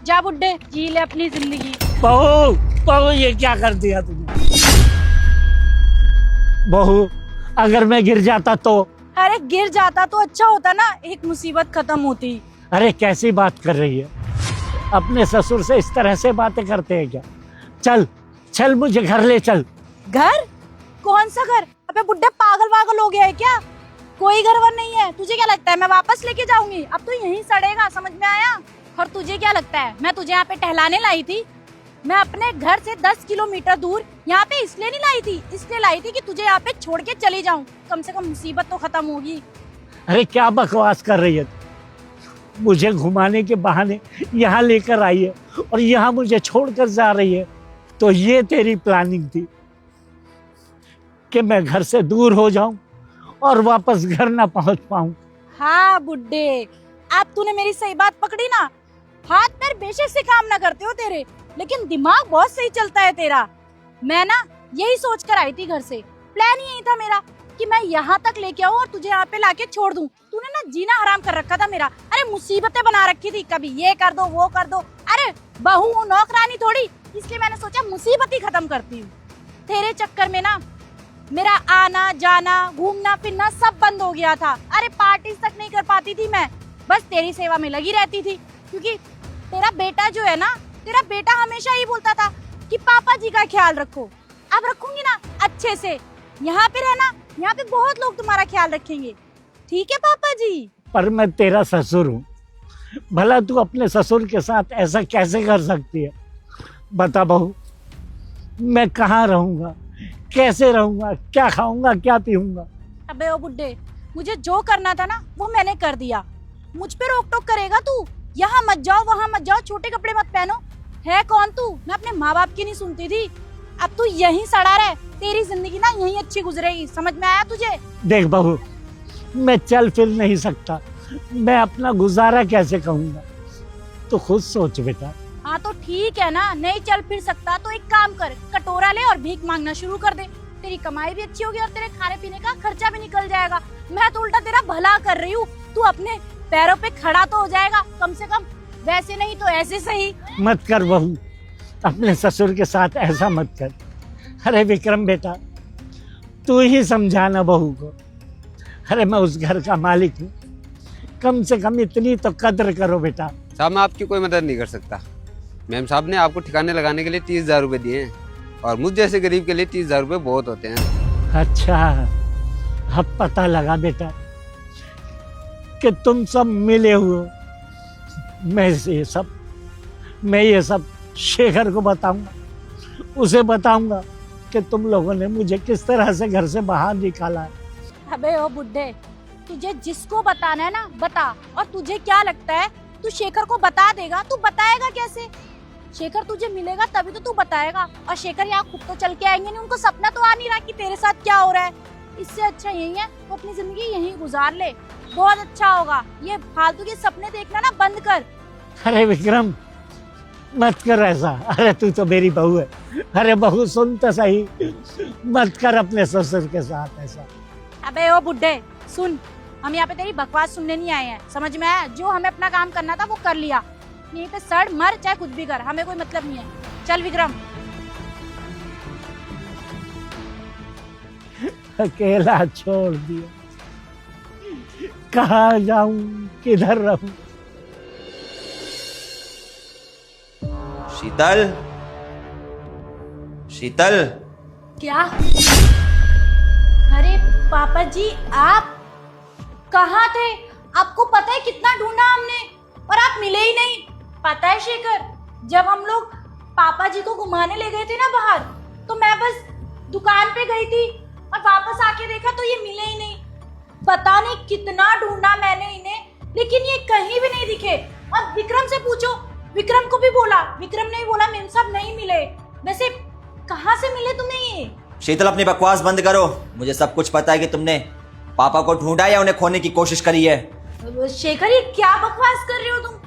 जा बुड्ढे, जी ले अपनी जिंदगी। बहू, बहू ये क्या कर दिया तुमने? बहू, अगर मैं गिर जाता तो? अरे गिर जाता तो अच्छा होता ना, एक मुसीबत खत्म होती। अरे कैसी बात कर रही है? अपने ससुर से इस तरह से बातें करते हैं क्या? चल चल मुझे घर ले चल। घर? कौन सा घर? अबे बुड्ढे पागल वागल हो गया है क्या? कोई घर वर नहीं है। तुझे क्या लगता है मैं वापस लेके जाऊंगी? अब तो यहीं सड़ेगा, समझ में आया? और तुझे क्या लगता है मैं तुझे यहाँ पे टहलाने लाई थी? मैं अपने घर से 10 किलोमीटर दूर यहाँ पे इसलिए नहीं लाई थी, इसलिए लाई थी कि तुझे यहाँ पे छोड़ के चली जाऊं। कम से कम मुसीबत तो खत्म होगी। अरे क्या बकवास कर रही है? मुझे घुमाने के बहाने यहाँ लेकर आई है और यहाँ मुझे छोड़कर जा रही है। तो ये तेरी प्लानिंग थी कि मैं घर से दूर हो जाऊं और वापस घर ना पहुंच पाऊं? हाँ बुड्ढे, अब तूने मेरी सही बात पकड़ी ना। हाथ पैर बेशक से काम ना करते हो तेरे, लेकिन दिमाग बहुत सही चलता है तेरा। मैं ना यही सोच कर आई थी घर से। प्लान यही था मेरा कि मैं यहाँ तक लेके आऊँ और तुझे यहाँ पे लाके छोड़ दूँ। तूने ना जीना हराम कर रखा था मेरा। अरे मुसीबतें बना रखी थी, कभी ये कर दो वो कर दो। अरे बहू हूँ, नौकरानी थोड़ी, इसलिए मैंने सोचा मुसीबत ही खत्म करती हूँ। तेरे चक्कर में ना मेरा आना जाना घूमना फिरना सब बंद हो गया था। अरे पार्टी तक नहीं कर पाती थी मैं, बस तेरी सेवा में लगी रहती थी। क्योंकि तेरा बेटा जो है ना, तेरा बेटा हमेशा ही बोलता था कि पापा जी का ख्याल रखो। अब रखूंगी ना अच्छे से। यहाँ पे रहना, यहाँ पे बहुत लोग तुम्हारा ख्याल रखेंगे। ठीक है पापा जी? पर मैं तेरा ससुर हूँ, भला तू अपने ससुर के साथ ऐसा कैसे कर सकती है? बता बहू, मैं कहाँ रहूंगा, कैसे रहूंगा, क्या खाऊंगा क्या पीऊंगा? अबे ओ बुड्ढे, मुझे जो करना था ना वो मैंने कर दिया। मुझ पे रोक टोक करेगा तू? यहाँ मत जाओ वहाँ मत जाओ, छोटे कपड़े मत पहनो। है कौन तू? मैं अपने माँ बाप की नहीं सुनती थी। अब तू यहीं सड़ा रहे, तेरी जिंदगी ना यहीं अच्छी गुजरेगी। समझ में आया तुझे? देख बहू, मैं चल फिर नहीं सकता, मैं अपना गुजारा कैसे कहूँगा? तो खुद सोच बेटा। हाँ तो ठीक है ना, नहीं चल फिर सकता तो एक काम कर, कटोरा ले और भीख मांगना शुरू कर दे। तेरी कमाई भी अच्छी होगी और तेरे खाने पीने का खर्चा भी निकल जाएगा। मैं तो उल्टा तेरा भला कर रही हूँ, तू अपने पैरों पे खड़ा तो हो जाएगा कम से कम। वैसे नहीं तो ऐसे सही। मत कर बहू, अपने ससुर के साथ ऐसा मत कर। अरे विक्रम बेटा, तू ही समझाना बहू को। अरे मैं उस घर का मालिक हूँ, कम से कम इतनी तो कद्र करो बेटा। साहब मैं आपकी कोई मदद नहीं कर सकता। मैम साहब ने आपको ठिकाने लगाने के लिए 30,000 रुपये दिए हैं और मुझ जैसे गरीब के लिए 30,000 रुपये बहुत होते हैं। अच्छा, अब पता लगा बेटा कि तुम सब मिले हुए हो। मैं ये सब शेखर को बताऊंगा, उसे बताऊंगा कि तुम लोगों ने मुझे किस तरह से घर से बाहर निकाला है। अबे ओ बुड्ढे, तुझे जिसको बताना है ना बता। और तुझे क्या लगता है तू शेखर को बता देगा? तू बताएगा कैसे? शेखर तुझे मिलेगा तभी तो तू बताएगा। और शेखर यहाँ खुद तो चल के आएंगे नहीं, उनको सपना तो आ नहीं रहा कि तेरे साथ क्या हो रहा है। इससे अच्छा यही है तो अपनी जिंदगी यहीं गुजार ले, बहुत अच्छा होगा। ये फालतू के सपने देखना ना बंद कर। अरे विक्रम मत कर ऐसा। अरे तू तो मेरी बहू है। अरे बहू सुन तो सही, मत कर अपने ससुर के साथ ऐसा। अबे ओ बुड्ढे सुन, हम यहाँ पे तेरी बकवास सुनने नहीं आए हैं, समझ में आया? जो हमें अपना काम करना था वो कर लिया। यहीं पे सड़ मर चाहे कुछ भी कर, हमें कोई मतलब नहीं है। चल विक्रम। अकेला छोड़ दिया, कहाँ जाऊं किधर रहूं? शीतल, शीतल। क्या? अरे पापा जी आप कहाँ थे? आपको पता है कितना ढूंढा हमने और आप मिले ही नहीं। पता है शेखर, जब हम लोग पापा जी को घुमाने ले गए थे ना बाहर, तो मैं बस दुकान पे गई थी और वापस आके देखा तो ये मिले ही नहीं। पता नहीं कितना ढूंढा मैंने इन्हें, लेकिन ये कहीं भी नहीं दिखे। और विक्रम से पूछो, विक्रम को भी बोला, विक्रम ने भी बोला मेम साहब नहीं मिले। वैसे कहाँ से मिले तुम्हें ये? शीतल अपनी बकवास बंद करो, मुझे सब कुछ पता है कि तुमने पापा को ढूंढा या उन्हें खोने की कोशिश करी है। शेखर ये क्या बकवास कर रहे हो तुम?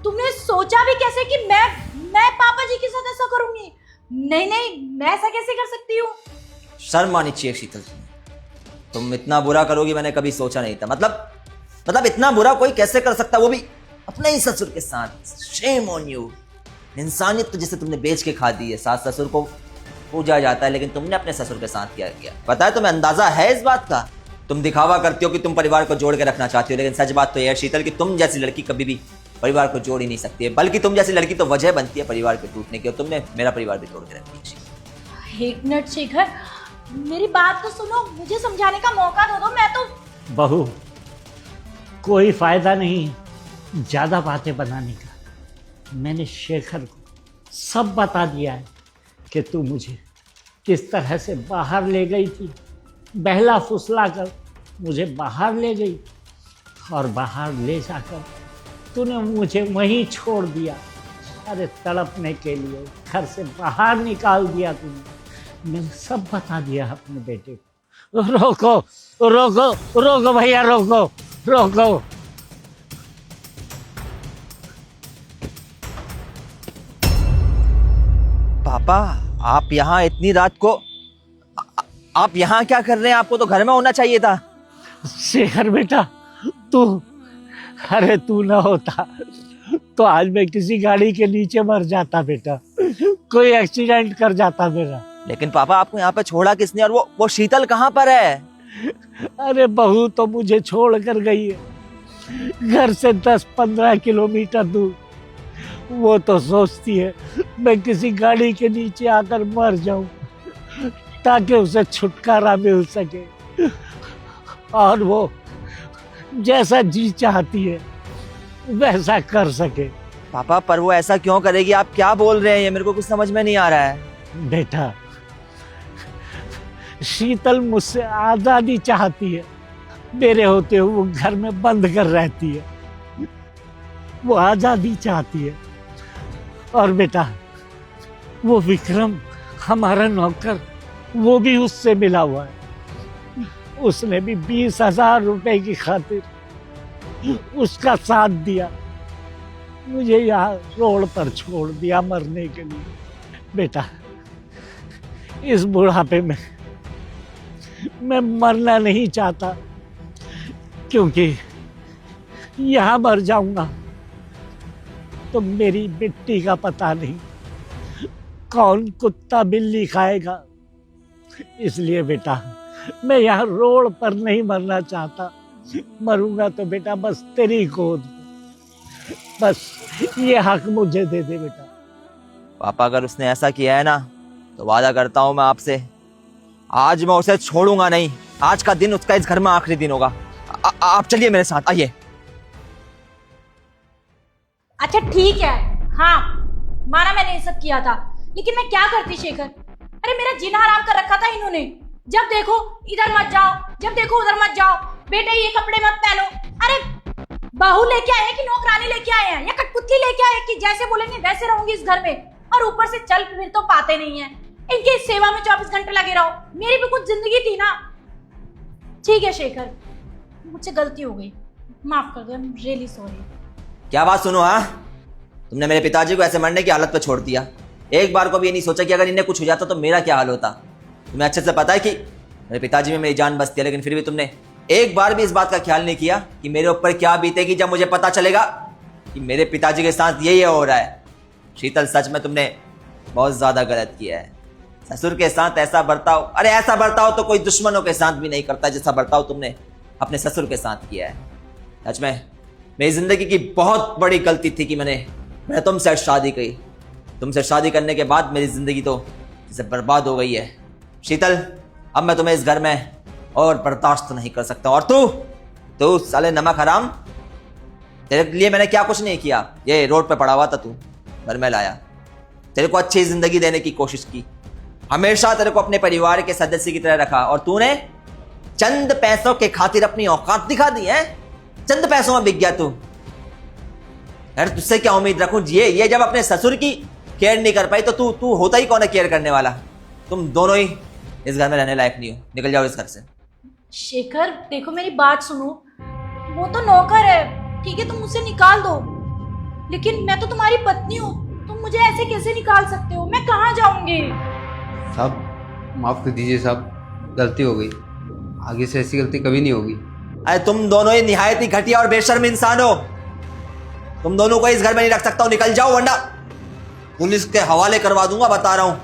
तुमने सोचा भी कैसे कि मैं पापा जी के साथ ऐसा करूंगी? नहीं नहीं, मैं ऐसा कैसे कर सकती हूँ? शर्म आनी चाहिए शीतल, तुम इतना बुरा करोगी मैंने कभी सोचा नहीं था। मतलब इतना बुरा कोई कैसे कर सकता, वो भी अपने ही ससुर के साथ। Shame on you. इंसानियत तो जैसे तुमने बेच के खा दी है। सास ससुर को पूजा जाता है, लेकिन तुमने अपने ससुर के साथ क्या किया? पता है तुम्हें, अंदाजा है इस बात का? तुम दिखावा करती हो कि तुम परिवार को जोड़ के रखना चाहती हो, लेकिन सच बात तो यह है शीतल कि तुम जैसी लड़की कभी भी परिवार को जोड़ ही नहीं सकती है, बल्कि तुम जैसी लड़की तो वजह बनती है परिवार के टूटने की, और तुमने मेरा परिवार भी तोड़ के रख दिया। एक मिनट शेखर, मेरी बात तो सुनो, मुझे समझाने का मौका दो। मैं तो बहू, कोई फायदा नहीं ज्यादा बातें बनाने का। मैंने शेखर को सब बता दिया है कि तू मुझे किस तरह से बाहर ले गई थी। बहला फुसला कर मुझे बाहर ले गई, और बाहर ले जाकर तूने मुझे वहीं छोड़ दिया। अरे तड़पने के लिए घर से बाहर निकाल दिया तूने। मैंने सब बता दिया अपने बेटे को। रोको रोको रोको भैया, रोको रोको। पापा, आप यहाँ इतनी रात को आप यहाँ क्या कर रहे हैं? आपको तो घर में होना चाहिए था। शेखर बेटा, तू, अरे तू ना होता तो आज मैं किसी गाड़ी के नीचे मर जाता बेटा, कोई एक्सीडेंट कर जाता मेरा। लेकिन पापा, आपको यहाँ पे छोड़ा किसने? और वो शीतल कहाँ पर है? अरे बहू तो मुझे छोड़ कर गई है घर से 10-15 किलोमीटर दूर। वो तो सोचती है मैं किसी गाड़ी के नीचे आकर मर जाऊं ताकि उसे छुटकारा मिल सके, और वो जैसा जी चाहती है वैसा कर सके। पापा, पर वो ऐसा क्यों करेगी? आप क्या बोल रहे हैं? ये मेरे को कुछ समझ में नहीं आ रहा है। बेटा, शीतल मुझसे आजादी चाहती है। मेरे होते हुए वो घर में बंद कर रहती है। वो आजादी चाहती है। और बेटा, वो विक्रम हमारा नौकर, वो भी उससे मिला हुआ है। उसने भी 20,000 रुपए की खातिर उसका साथ दिया। मुझे यहाँ रोड पर छोड़ दिया मरने के लिए। बेटा, इस बुढ़ापे में मैं मरना नहीं चाहता, क्योंकि यहाँ मर जाऊंगा तो मेरी मिट्टी का पता नहीं कौन कुत्ता बिल्ली खाएगा। इसलिए बेटा, मैं यहाँ रोड पर नहीं मरना चाहता। मरूंगा तो बेटा बस तेरी गोद में। बस ये हक मुझे दे दे बेटा। पापा, अगर उसने ऐसा किया है ना, तो वादा करता हूँ मैं आपसे, आज मैं उसे छोड़ूंगा नहीं। आज का दिन उसका इस घर में आखिरी दिन होगा। आप चलिए मेरे साथ, आइए। अच्छा ठीक है, हाँ माना मैंने ये सब किया था, लेकिन मैं क्या करती शेखर? अरे मेरा जीना हराम कर रखा था इन्होंने। जब देखो इधर मत जाओ, जब देखो उधर मत जाओ, बेटे ये कपड़े मत पहनो। अरे बहू लेके आए कि नौकरानी लेके आए हैं या कठपुतली लेके आए कि जैसे बोलेंगे वैसे रहूंगी इस घर में? और ऊपर से चल फिर तो पाते नहीं है। इनकी सेवा में 24 घंटे लगे रहो। मेरी भी कुछ जिंदगी थी ना। ठीक है शेखर, मुझसे गलती हो गई, माफ कर दो। I am really sorry. क्या बात सुनो, हाँ, तुमने मेरे पिताजी को ऐसे मरने की हालत पे छोड़ दिया। एक बार को भी ये नहीं सोचा कि अगर इन्हें कुछ हो जाता तो मेरा क्या हाल होता। तुम्हें अच्छे से पता है कि मेरे पिताजी में मेरी जान बसती है, लेकिन फिर भी तुमने एक बार भी इस बात का ख्याल नहीं किया कि मेरे ऊपर क्या बीतेगी जब मुझे पता चलेगा कि मेरे पिताजी के साथ यही हो रहा है। शीतल, सच में तुमने बहुत ज्यादा गलत किया है। ससुर के साथ ऐसा बर्ताव, अरे ऐसा बर्ताव तो कोई दुश्मनों के साथ भी नहीं करता जैसा बर्ताव तुमने अपने ससुर के साथ किया है। सच में मेरी जिंदगी की बहुत बड़ी गलती थी कि मैंने तुमसे शादी की। तुमसे शादी करने के बाद मेरी जिंदगी तो जैसे बर्बाद हो गई है। शीतल, अब मैं तुम्हें इस घर में और बर्दाश्त नहीं कर सकता। और तू साले नमक हराम, तेरे लिए मैंने क्या कुछ नहीं किया। ये रोड पे पड़ा हुआ था, तू घर में लाया, तेरे को अच्छी जिंदगी देने की कोशिश की, हमेशा तेरे को अपने परिवार के सदस्य की तरह रखा, और तूने चंद पैसों के खातिर अपनी औकात दिखा दी है। चंद पैसों में बिक गया तू। यार तुझसे क्या उम्मीद रखूं? ये जब अपने ससुर की केयर नहीं कर पाई तो तू होता ही कौन है केयर करने वाला? तुम दोनों ही इस घर में रहने लायक नहीं हो। निकल जाओ इस घर से। शेखर देखो मेरी बात सुनो, वो तो नौकर है, ठीक है तुम उसे निकाल दो, लेकिन मैं तो तुम्हारी पत्नी हूँ। तुम मुझे ऐसे कैसे निकाल सकते हो? मैं कहाँ जाऊंगी? साहब माफ कर दीजिए साहब, गलती हो गई, आगे से ऐसी गलती कभी नहीं होगी। अरे तुम दोनों ही निहायत ही घटिया और बेशर्म इंसान हो। तुम दोनों को इस घर में नहीं रख सकता हूं, निकल जाओ वरना पुलिस के हवाले करवा दूंगा, बता रहा हूं।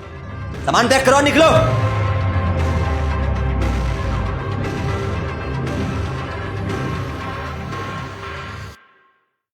सामान पैक करो, निकलो।